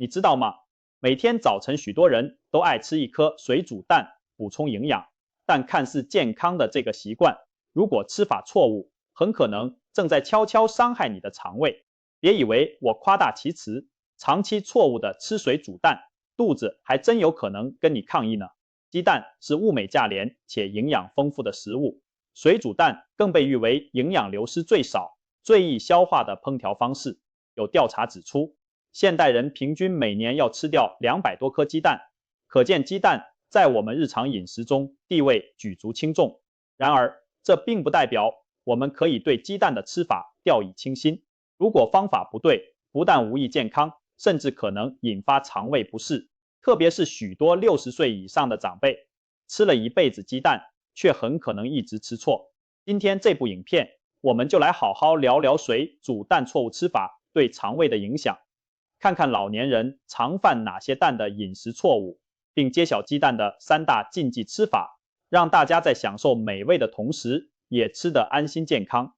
你知道吗？每天早晨许多人都爱吃一颗水煮蛋补充营养，但看似健康的这个习惯，如果吃法错误，很可能正在悄悄伤害你的肠胃。别以为我夸大其词，长期错误的吃水煮蛋，肚子还真有可能跟你抗议呢。鸡蛋是物美价廉且营养丰富的食物，水煮蛋更被誉为营养流失最少、最易消化的烹调方式。有调查指出，现代人平均每年要吃掉200多颗鸡蛋，可见鸡蛋在我们日常饮食中地位举足轻重。然而，这并不代表我们可以对鸡蛋的吃法掉以轻心。如果方法不对，不但无益健康，甚至可能引发肠胃不适。特别是许多60岁以上的长辈，吃了一辈子鸡蛋，却很可能一直吃错。今天这部影片，我们就来好好聊聊水煮蛋错误吃法对肠胃的影响，看看老年人常犯哪些蛋的饮食错误，并揭晓鸡蛋的3大禁忌吃法，让大家在享受美味的同时，也吃得安心健康。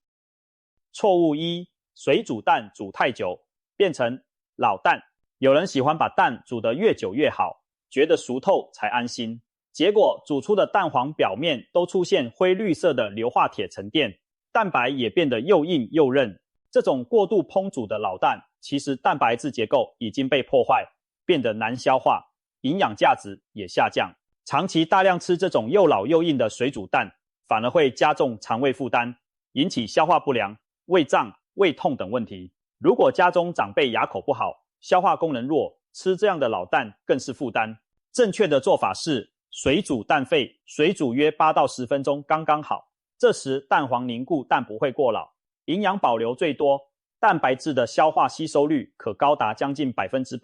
错误1：水煮蛋煮太久，变成老蛋。有人喜欢把蛋煮得越久越好，觉得熟透才安心，结果煮出的蛋黄表面都出现灰绿色的硫化铁沉淀，蛋白也变得又硬又韧。这种过度烹煮的老蛋，其实蛋白质结构已经被破坏，变得难消化，营养价值也下降。长期大量吃这种又老又硬的水煮蛋，反而会加重肠胃负担，引起消化不良、胃胀、胃痛等问题。如果家中长辈牙口不好，消化功能弱，吃这样的老蛋更是负担。正确的做法是水煮蛋沸，水煮约8到10分钟刚刚好。这时蛋黄凝固，但不会过老，营养保留最多，蛋白质的消化吸收率可高达将近100%，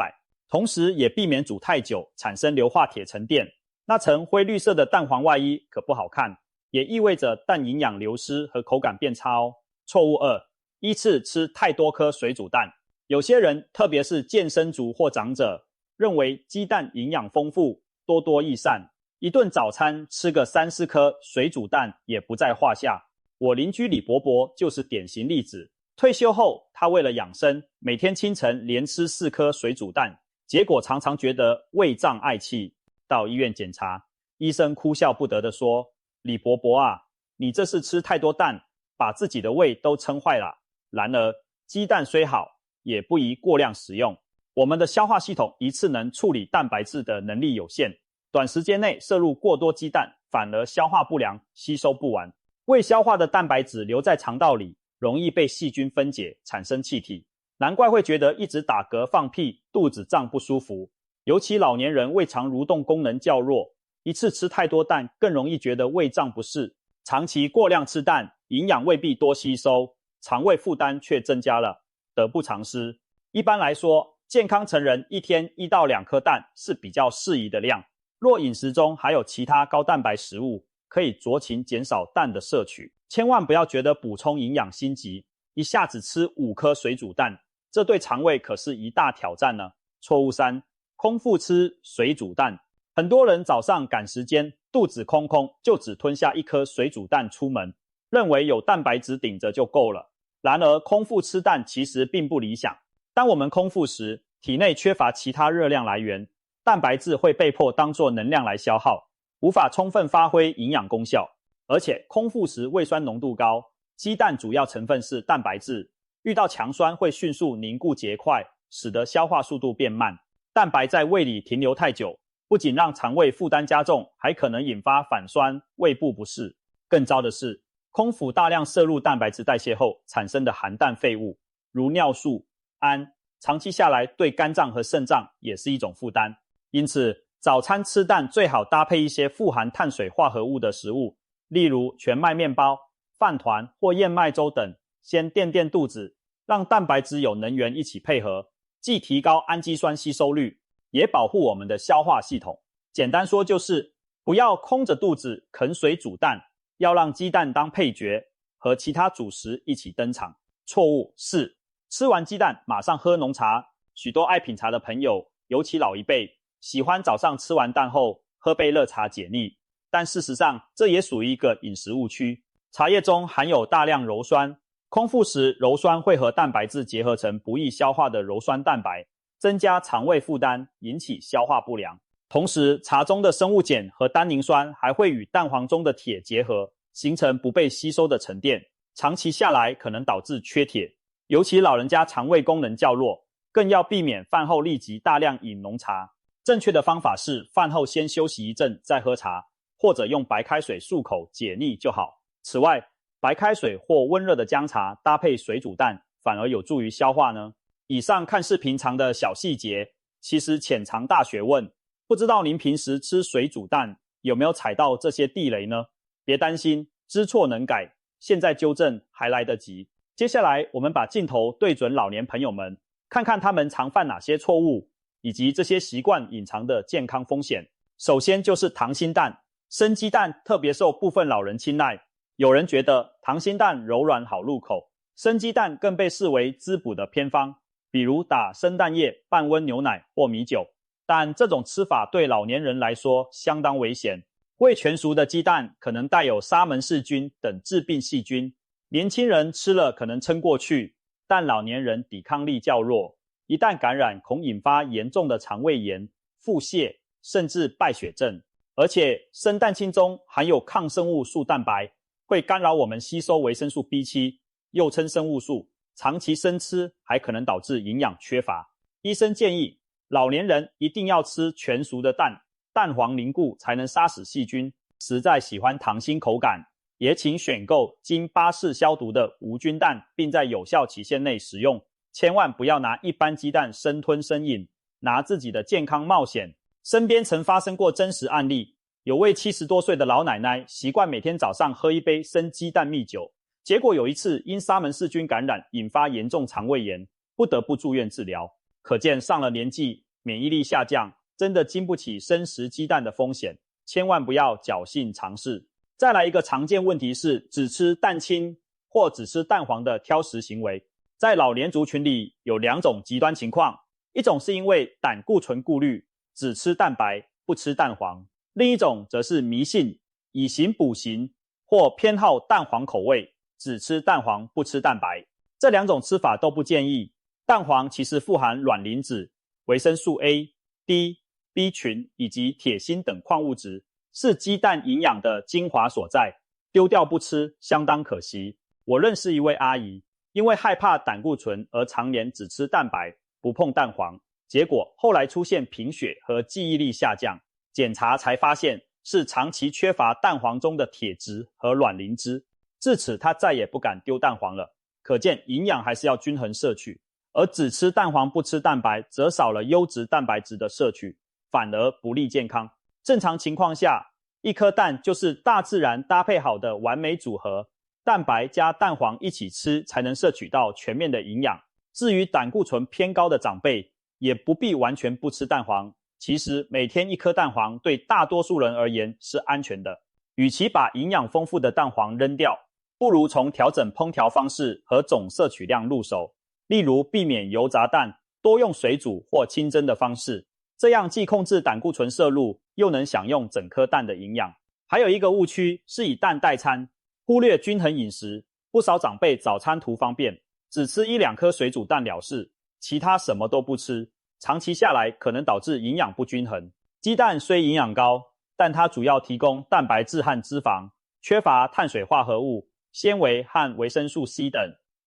同时也避免煮太久产生硫化铁沉淀。那层灰绿色的蛋黄外衣可不好看，也意味着蛋营养流失和口感变差哦。错误2：依次吃太多颗水煮蛋。有些人，特别是健身族或长者，认为鸡蛋营养丰富，多多益善，一顿早餐吃个3-4颗水煮蛋也不在话下。我邻居李伯伯就是典型例子。退休后，他为了养生，每天清晨连吃4颗水煮蛋，结果常常觉得胃胀嗳气。到医院检查，医生哭笑不得地说：“李伯伯啊，你这是吃太多蛋，把自己的胃都撑坏了。”然而，鸡蛋虽好，也不宜过量食用。我们的消化系统一次能处理蛋白质的能力有限，短时间内摄入过多鸡蛋，反而消化不良，吸收不完。未消化的蛋白质留在肠道里，容易被细菌分解，产生气体。难怪会觉得一直打嗝放屁，肚子胀不舒服。尤其老年人胃肠蠕动功能较弱，一次吃太多蛋，更容易觉得胃胀不适。长期过量吃蛋，营养未必多吸收，肠胃负担却增加了，得不偿失。一般来说，健康成人一天1到2颗蛋是比较适宜的量。若饮食中还有其他高蛋白食物，可以酌情减少蛋的摄取。千万不要觉得补充营养心急，一下子吃5颗水煮蛋，这对肠胃可是一大挑战呢。错误3：空腹吃水煮蛋。很多人早上赶时间，肚子空空，就只吞下1颗水煮蛋出门，认为有蛋白质顶着就够了。然而，空腹吃蛋其实并不理想。当我们空腹时，体内缺乏其他热量来源，蛋白质会被迫当作能量来消耗，无法充分发挥营养功效。而且，空腹时胃酸浓度高，鸡蛋主要成分是蛋白质，遇到强酸会迅速凝固结块，使得消化速度变慢。蛋白在胃里停留太久，不仅让肠胃负担加重，还可能引发反酸、胃部不适。更糟的是，空腹大量摄入蛋白质代谢后产生的含氮废物，如尿素、氨，长期下来对肝脏和肾脏也是一种负担。因此，早餐吃蛋最好搭配一些富含碳水化合物的食物，例如全麦面包、饭团或燕麦粥等，先垫垫肚子，让蛋白质有能源一起配合，既提高氨基酸吸收率，也保护我们的消化系统。简单说就是，不要空着肚子啃水煮蛋，要让鸡蛋当配角，和其他主食一起登场。错误4：吃完鸡蛋马上喝浓茶。许多爱品茶的朋友，尤其老一辈，喜欢早上吃完蛋后喝杯热茶解腻，但事实上这也属于一个饮食误区。茶叶中含有大量鞣酸，空腹时鞣酸会和蛋白质结合成不易消化的鞣酸蛋白，增加肠胃负担，引起消化不良。同时，茶中的生物碱和单宁酸还会与蛋黄中的铁结合，形成不被吸收的沉淀，长期下来可能导致缺铁。尤其老人家肠胃功能较弱，更要避免饭后立即大量饮浓茶。正确的方法是饭后先休息一阵再喝茶，或者用白开水漱口解腻就好。此外，白开水或温热的姜茶搭配水煮蛋，反而有助于消化呢。以上看似平常的小细节，其实潜藏大学问。不知道您平时吃水煮蛋有没有踩到这些地雷呢？别担心，知错能改，现在纠正还来得及。接下来我们把镜头对准老年朋友们，看看他们常犯哪些错误，以及这些习惯隐藏的健康风险。首先就是溏心蛋，生鸡蛋特别受部分老人青睐。有人觉得溏心蛋柔软好入口，生鸡蛋更被视为滋补的偏方，比如打生蛋液半温牛奶或米酒。但这种吃法对老年人来说相当危险，未全熟的鸡蛋可能带有沙门氏菌等致病细菌，年轻人吃了可能撑过去，但老年人抵抗力较弱，一旦感染恐引发严重的肠胃炎、腹泻，甚至败血症。而且生蛋清中含有抗生物素蛋白，会干扰我们吸收维生素 B7， 又称生物素，长期生吃还可能导致营养缺乏。医生建议老年人一定要吃全熟的蛋，蛋黄凝固才能杀死细菌。实在喜欢溏心口感，也请选购经巴氏消毒的无菌蛋，并在有效期限内食用。千万不要拿一般鸡蛋生吞生饮，拿自己的健康冒险。身边曾发生过真实案例，有位70多岁的老奶奶习惯每天早上喝一杯生鸡蛋蜜酒，结果有一次因沙门氏菌感染引发严重肠胃炎，不得不住院治疗。可见上了年纪，免疫力下降，真的经不起生食鸡蛋的风险，千万不要侥幸尝试。再来一个常见问题是只吃蛋清或只吃蛋黄的挑食行为。在老年族群里有两种极端情况，一种是因为胆固醇顾虑，只吃蛋白不吃蛋黄；另一种则是迷信，以形补形，或偏好蛋黄口味，只吃蛋黄不吃蛋白。这两种吃法都不建议。蛋黄其实富含卵磷脂、维生素 A、D、B 群以及铁锌等矿物质，是鸡蛋营养的精华所在，丢掉不吃相当可惜。我认识一位阿姨，因为害怕胆固醇而常年只吃蛋白不碰蛋黄，结果后来出现贫血和记忆力下降，检查才发现是长期缺乏蛋黄中的铁质和卵磷脂，自此她再也不敢丢蛋黄了。可见营养还是要均衡摄取，而只吃蛋黄不吃蛋白则少了优质蛋白质的摄取，反而不利健康。正常情况下，一颗蛋就是大自然搭配好的完美组合，蛋白加蛋黄一起吃才能摄取到全面的营养。至于胆固醇偏高的长辈，也不必完全不吃蛋黄，其实每天一颗蛋黄对大多数人而言是安全的。与其把营养丰富的蛋黄扔掉，不如从调整烹调方式和总摄取量入手，例如避免油炸蛋，多用水煮或清蒸的方式，这样既控制胆固醇摄入，又能享用整颗蛋的营养。还有一个误区是以蛋代餐，忽略均衡饮食。不少长辈早餐图方便，只吃1-2颗水煮蛋了事，其他什么都不吃，长期下来可能导致营养不均衡。鸡蛋虽营养高，但它主要提供蛋白质和脂肪，缺乏碳水化合物、纤维和维生素 C 等。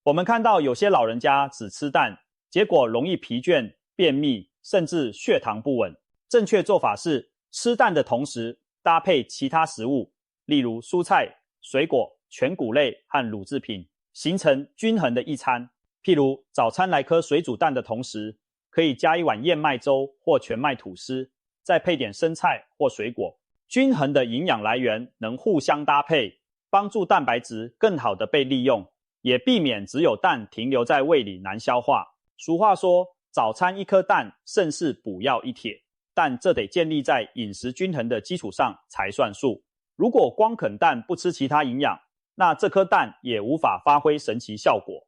我们看到有些老人家只吃蛋，结果容易疲倦、便秘，甚至血糖不稳。正确做法是吃蛋的同时搭配其他食物，例如蔬菜、水果、全谷类和乳制品，形成均衡的一餐。譬如早餐来颗水煮蛋的同时，可以加一碗燕麦粥或全麦吐司，再配点生菜或水果。均衡的营养来源能互相搭配，帮助蛋白质更好的被利用，也避免只有蛋停留在胃里难消化。俗话说，早餐一颗蛋胜似补药一帖，但这得建立在饮食均衡的基础上才算数。如果光啃蛋不吃其他营养，那这颗蛋也无法发挥神奇效果。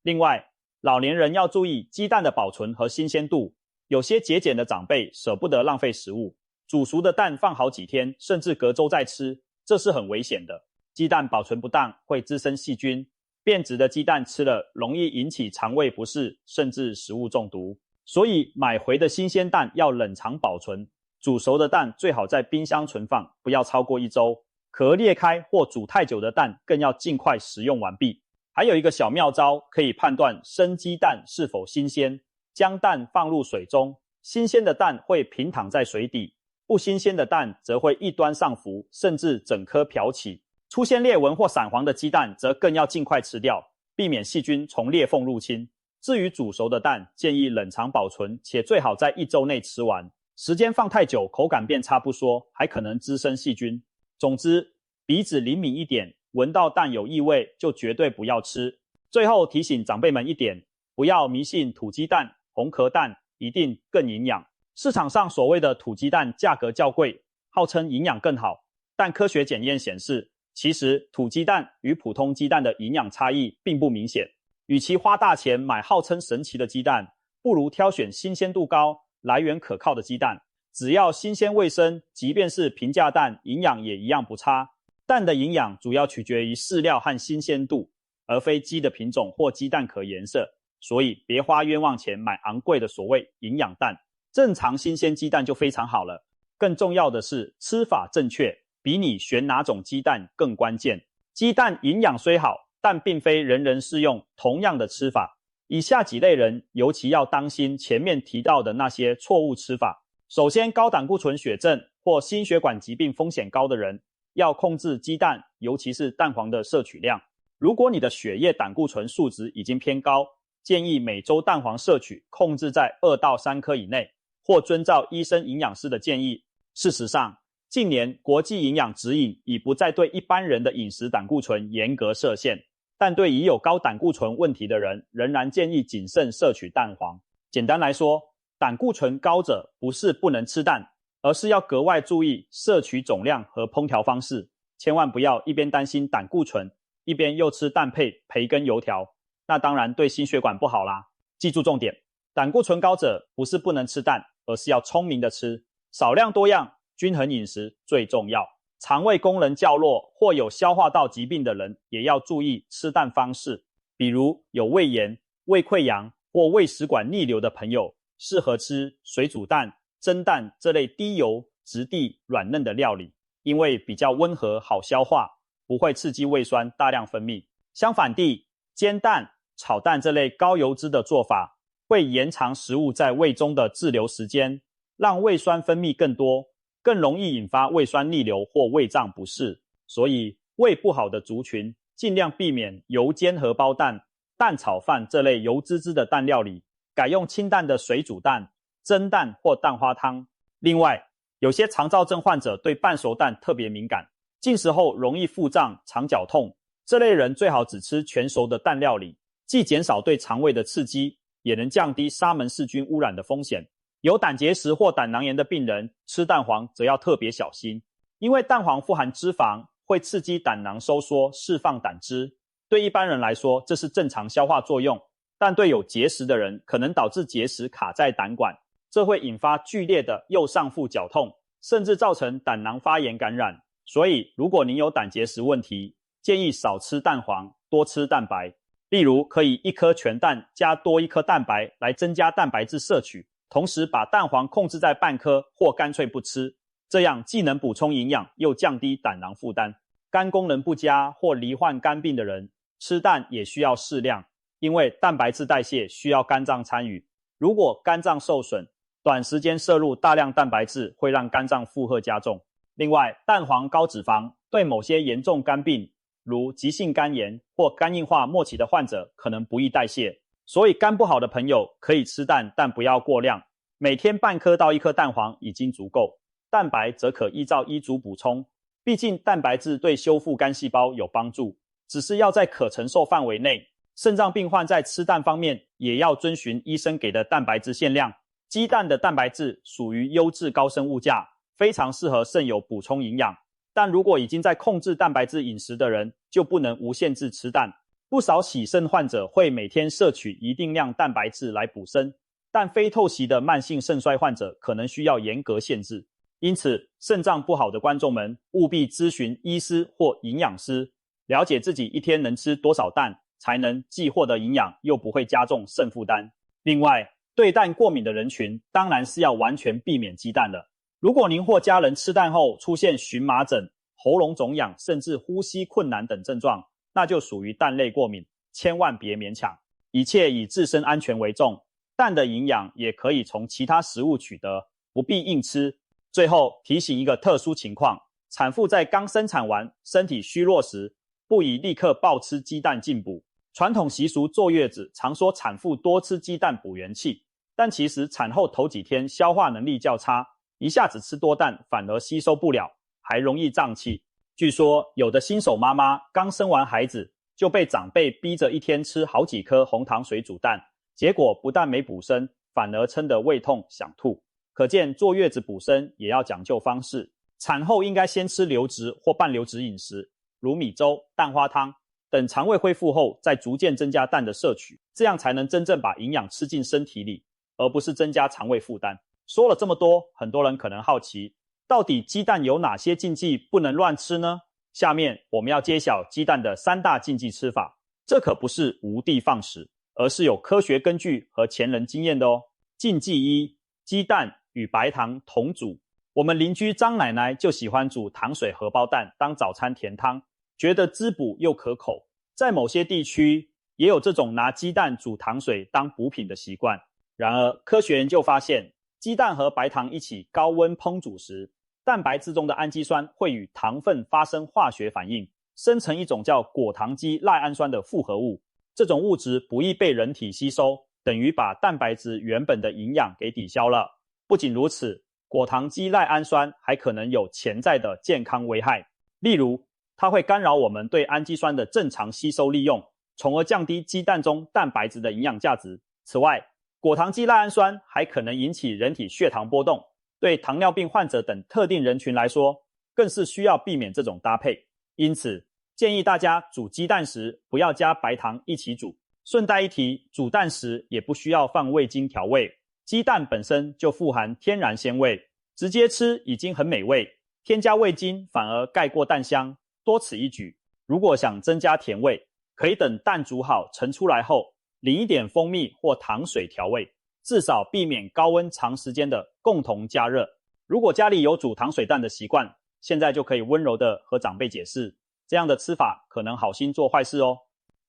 另外，老年人要注意鸡蛋的保存和新鲜度，有些节俭的长辈舍不得浪费食物，煮熟的蛋放好几天，甚至隔周再吃，这是很危险的。鸡蛋保存不当会滋生细菌，变质的鸡蛋吃了容易引起肠胃不适，甚至食物中毒。所以买回的新鲜蛋要冷藏保存，煮熟的蛋最好在冰箱存放，不要超过1周。壳裂开或煮太久的蛋更要尽快食用完毕。还有一个小妙招可以判断生鸡蛋是否新鲜，将蛋放入水中，新鲜的蛋会平躺在水底，不新鲜的蛋则会一端上浮，甚至整颗漂起。出现裂纹或散黄的鸡蛋则更要尽快吃掉，避免细菌从裂缝入侵。至于煮熟的蛋，建议冷藏保存，且最好在1周内吃完。时间放太久，口感变差不说，还可能滋生细菌。总之，鼻子灵敏一点，闻到蛋有异味就绝对不要吃。最后提醒长辈们一点，不要迷信土鸡蛋、红壳蛋一定更营养。市场上所谓的土鸡蛋价格较贵，号称营养更好，但科学检验显示，其实土鸡蛋与普通鸡蛋的营养差异并不明显。与其花大钱买号称神奇的鸡蛋，不如挑选新鲜度高、来源可靠的鸡蛋。只要新鲜卫生，即便是平价蛋，营养也一样不差。蛋的营养主要取决于饲料和新鲜度，而非鸡的品种或鸡蛋壳颜色。所以别花冤枉钱买昂贵的所谓营养蛋，正常新鲜鸡蛋就非常好了。更重要的是，吃法正确，比你选哪种鸡蛋更关键。鸡蛋营养虽好，但并非人人适用同样的吃法。以下几类人尤其要当心前面提到的那些错误吃法。首先，高胆固醇血症或心血管疾病风险高的人，要控制鸡蛋，尤其是蛋黄的摄取量。如果你的血液胆固醇数值已经偏高，建议每周蛋黄摄取控制在2到3颗以内，或遵照医生营养师的建议。事实上，近年国际营养指引已不再对一般人的饮食胆固醇严格设限，但对已有高胆固醇问题的人，仍然建议谨慎摄取蛋黄。简单来说，胆固醇高者不是不能吃蛋，而是要格外注意摄取总量和烹调方式，千万不要一边担心胆固醇，一边又吃蛋配培根油条，那当然对心血管不好啦。记住重点，胆固醇高者不是不能吃蛋，而是要聪明的吃，少量多样，均衡饮食最重要。肠胃功能较弱或有消化道疾病的人，也要注意吃蛋方式，比如有胃炎、胃溃疡或胃食管逆流的朋友，适合吃水煮蛋、蒸蛋这类低油、质地软嫩的料理，因为比较温和好消化，不会刺激胃酸大量分泌。相反地，煎蛋、炒蛋这类高油脂的做法，会延长食物在胃中的滞留时间，让胃酸分泌更多，更容易引发胃酸逆流或胃胀不适。所以胃不好的族群，尽量避免油煎荷包蛋、蛋炒饭这类油滋滋的蛋料理，改用清淡的水煮蛋、蒸蛋或蛋花汤。另外，有些肠燥症患者对半熟蛋特别敏感，进食后容易腹胀、肠绞痛，这类人最好只吃全熟的蛋料理，既减少对肠胃的刺激，也能降低沙门氏菌污染的风险。有胆结石或胆囊炎的病人吃蛋黄则要特别小心，因为蛋黄富含脂肪，会刺激胆囊收缩，释放胆汁。对一般人来说，这是正常消化作用，但对有结石的人，可能导致结石卡在胆管，这会引发剧烈的右上腹绞痛，甚至造成胆囊发炎感染。所以，如果您有胆结石问题，建议少吃蛋黄，多吃蛋白。例如，可以1颗全蛋加多1颗蛋白来增加蛋白质摄取，同时把蛋黄控制在半颗或干脆不吃，这样既能补充营养，又降低胆囊负担。肝功能不佳或罹患肝病的人，吃蛋也需要适量，因为蛋白质代谢需要肝脏参与。如果肝脏受损，短时间摄入大量蛋白质会让肝脏负荷加重。另外，蛋黄高脂肪对某些严重肝病，如急性肝炎或肝硬化末期的患者可能不易代谢，所以肝不好的朋友可以吃蛋，但不要过量，每天半颗到1颗蛋黄已经足够。蛋白则可依照医嘱补充，毕竟蛋白质对修复肝细胞有帮助，只是要在可承受范围内。肾脏病患在吃蛋方面也要遵循医生给的蛋白质限量。鸡蛋的蛋白质属于优质高生物价，非常适合肾友补充营养。但如果已经在控制蛋白质饮食的人，就不能无限制吃蛋。不少洗肾患者会每天摄取一定量蛋白质来补身，但非透析的慢性肾衰患者可能需要严格限制。因此，肾脏不好的观众们务必咨询医师或营养师，了解自己一天能吃多少蛋，才能既获得营养又不会加重肾负担。另外，对蛋过敏的人群当然是要完全避免鸡蛋了。如果您或家人吃蛋后出现荨麻疹、喉咙肿痒，甚至呼吸困难等症状，那就属于蛋类过敏，千万别勉强，一切以自身安全为重。蛋的营养也可以从其他食物取得，不必硬吃。最后提醒一个特殊情况，产妇在刚生产完、身体虚弱时，不宜立刻暴吃鸡蛋进补。传统习俗坐月子常说产妇多吃鸡蛋补元气，但其实产后头几天消化能力较差，一下子吃多蛋反而吸收不了，还容易胀气。据说有的新手妈妈刚生完孩子就被长辈逼着一天吃好几颗红糖水煮蛋，结果不但没补身，反而撑得胃痛想吐。可见坐月子补身也要讲究方式，产后应该先吃流质或半流质饮食，如米粥、蛋花汤，等肠胃恢复后再逐渐增加蛋的摄取，这样才能真正把营养吃进身体里，而不是增加肠胃负担。说了这么多，很多人可能好奇，到底鸡蛋有哪些禁忌不能乱吃呢？下面我们要揭晓鸡蛋的3大禁忌吃法，这可不是无的放矢，而是有科学根据和前人经验的哦。禁忌1：鸡蛋与白糖同煮。我们邻居张奶奶就喜欢煮糖水荷包蛋当早餐甜汤，觉得滋补又可口。在某些地区也有这种拿鸡蛋煮糖水当补品的习惯。然而科学研究发现，鸡蛋和白糖一起高温烹煮时，蛋白质中的氨基酸会与糖分发生化学反应，生成一种叫果糖基赖氨酸的复合物。这种物质不易被人体吸收，等于把蛋白质原本的营养给抵消了。不仅如此，果糖基赖氨酸还可能有潜在的健康危害，例如它会干扰我们对氨基酸的正常吸收利用，从而降低鸡蛋中蛋白质的营养价值。此外，果糖基赖氨酸还可能引起人体血糖波动，对糖尿病患者等特定人群来说，更是需要避免这种搭配。因此，建议大家煮鸡蛋时不要加白糖一起煮。顺带一提，煮蛋时也不需要放味精调味，鸡蛋本身就富含天然鲜味，直接吃已经很美味，添加味精反而盖过蛋香，多此一举。如果想增加甜味，可以等蛋煮好盛出来后，淋一点蜂蜜或糖水调味，至少避免高温长时间的共同加热。如果家里有煮糖水蛋的习惯，现在就可以温柔地和长辈解释，这样的吃法可能好心做坏事哦。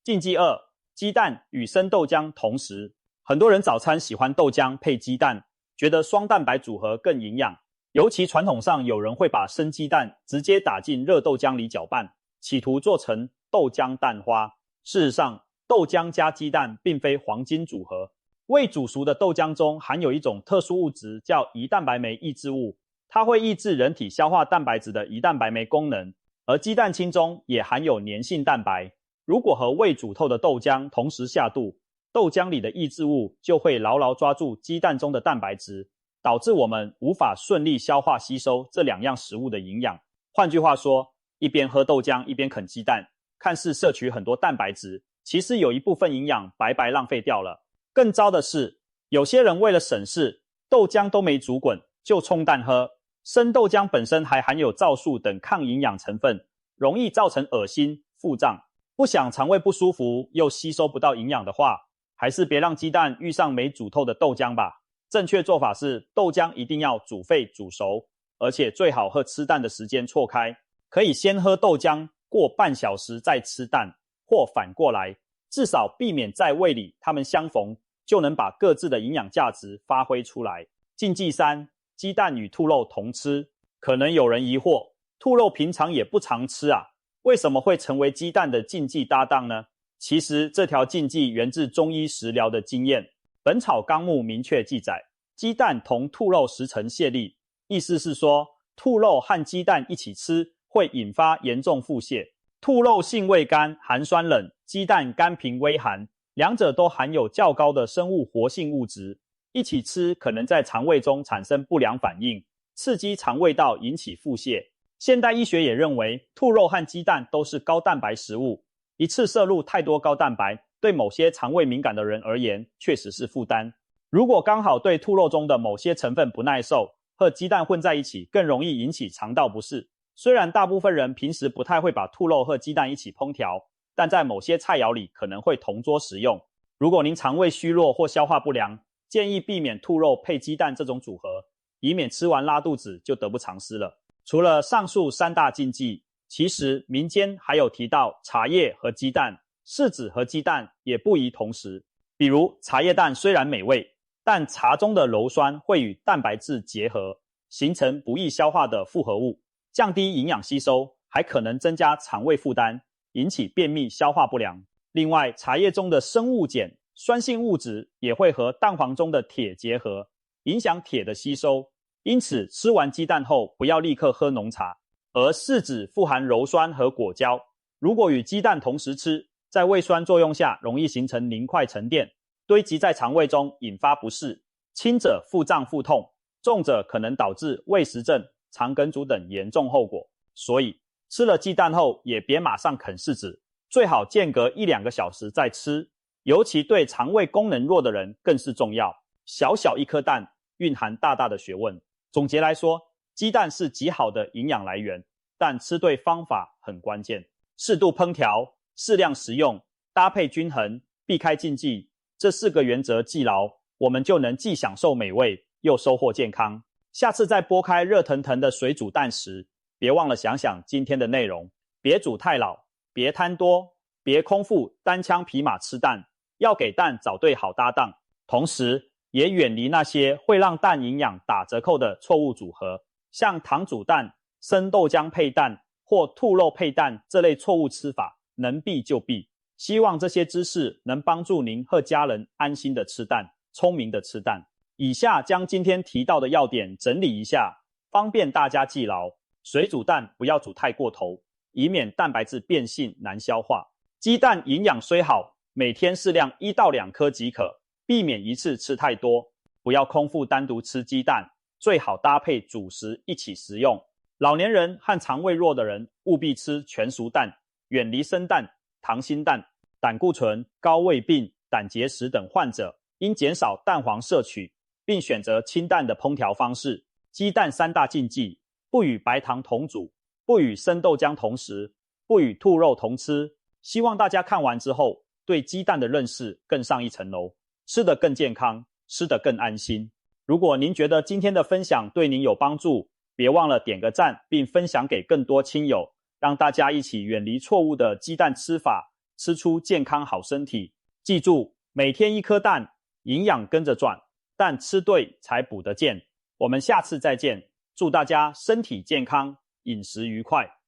禁忌2：鸡蛋与生豆浆同食。很多人早餐喜欢豆浆配鸡蛋，觉得双蛋白组合更营养。尤其传统上有人会把生鸡蛋直接打进热豆浆里搅拌，企图做成豆浆蛋花。事实上，豆浆加鸡蛋并非黄金组合。未煮熟的豆浆中含有一种特殊物质叫胰蛋白酶抑制物，它会抑制人体消化蛋白质的胰蛋白酶功能。而鸡蛋清中也含有粘性蛋白，如果和未煮透的豆浆同时下肚，豆浆里的抑制物就会牢牢抓住鸡蛋中的蛋白质，导致我们无法顺利消化吸收这2样食物的营养。换句话说，一边喝豆浆一边啃鸡蛋，看似摄取很多蛋白质，其实有一部分营养白白浪费掉了。更糟的是，有些人为了省事，豆浆都没煮滚就冲蛋喝。生豆浆本身还含有皂素等抗营养成分，容易造成恶心、腹胀。不想肠胃不舒服又吸收不到营养的话，还是别让鸡蛋遇上没煮透的豆浆吧。正确做法是豆浆一定要煮沸煮熟，而且最好和吃蛋的时间错开，可以先喝豆浆，过半小时再吃蛋，或反过来，至少避免在胃里它们相逢，就能把各自的营养价值发挥出来。禁忌3：鸡蛋与兔肉同吃。可能有人疑惑，兔肉平常也不常吃啊，为什么会成为鸡蛋的禁忌搭档呢？其实这条禁忌源自中医食疗的经验。本草纲目明确记载，鸡蛋同兔肉实成泄痢，意思是说，兔肉和鸡蛋一起吃会引发严重腹泻。兔肉性味甘，寒酸冷，鸡蛋甘平微寒，两者都含有较高的生物活性物质，一起吃可能在肠胃中产生不良反应，刺激肠胃道引起腹泻。现代医学也认为，兔肉和鸡蛋都是高蛋白食物，一次摄入太多高蛋白，对某些肠胃敏感的人而言确实是负担。如果刚好对兔肉中的某些成分不耐受，和鸡蛋混在一起更容易引起肠道不适。虽然大部分人平时不太会把兔肉和鸡蛋一起烹调，但在某些菜肴里可能会同桌食用。如果您肠胃虚弱或消化不良，建议避免兔肉配鸡蛋这种组合，以免吃完拉肚子就得不偿失了。除了上述3大禁忌，其实民间还有提到茶叶和鸡蛋、柿子和鸡蛋也不宜同时。比如茶叶蛋虽然美味，但茶中的鞣酸会与蛋白质结合，形成不易消化的复合物，降低营养吸收，还可能增加肠胃负担，引起便秘消化不良。另外，茶叶中的生物碱、酸性物质也会和蛋黄中的铁结合，影响铁的吸收。因此，吃完鸡蛋后不要立刻喝浓茶。而柿子富含鞣酸和果胶，如果与鸡蛋同时吃，在胃酸作用下容易形成凝块沉淀，堆积在肠胃中引发不适，轻者腹胀腹痛，重者可能导致胃食症、肠梗阻等严重后果。所以吃了鸡蛋后也别马上啃柿子，最好间隔1-2个小时再吃，尤其对肠胃功能弱的人更是重要。小小一颗蛋蕴含大大的学问。总结来说，鸡蛋是极好的营养来源，但吃对方法很关键。适度烹调、适量食用、搭配均衡、避开禁忌，这4个原则记牢，我们就能既享受美味，又收获健康。下次再剥开热腾腾的水煮蛋时，别忘了想想今天的内容，别煮太老，别贪多，别空腹单枪匹马吃蛋，要给蛋找对好搭档，同时也远离那些会让蛋营养打折扣的错误组合，像糖煮蛋、生豆浆配蛋或兔肉配蛋这类错误吃法，能避就避。希望这些知识能帮助您和家人安心的吃蛋，聪明的吃蛋。以下将今天提到的要点整理一下，方便大家记牢。水煮蛋不要煮太过头，以免蛋白质变性难消化。鸡蛋营养虽好，每天适量1到2颗即可，避免一次吃太多。不要空腹单独吃鸡蛋，最好搭配主食一起食用。老年人和肠胃弱的人务必吃全熟蛋，远离生蛋、溏心蛋。胆固醇、高胃病、胆结石等患者应减少蛋黄摄取，并选择清淡的烹调方式。鸡蛋3大禁忌：不与白糖同煮，不与生豆浆同食，不与兔肉同吃。希望大家看完之后，对鸡蛋的认识更上一层楼，吃得更健康，吃得更安心。如果您觉得今天的分享对您有帮助，别忘了点个赞，并分享给更多亲友，让大家一起远离错误的鸡蛋吃法，吃出健康好身体。记住，每天1颗蛋，营养跟着转，但吃对才补得健。我们下次再见，祝大家身体健康，饮食愉快。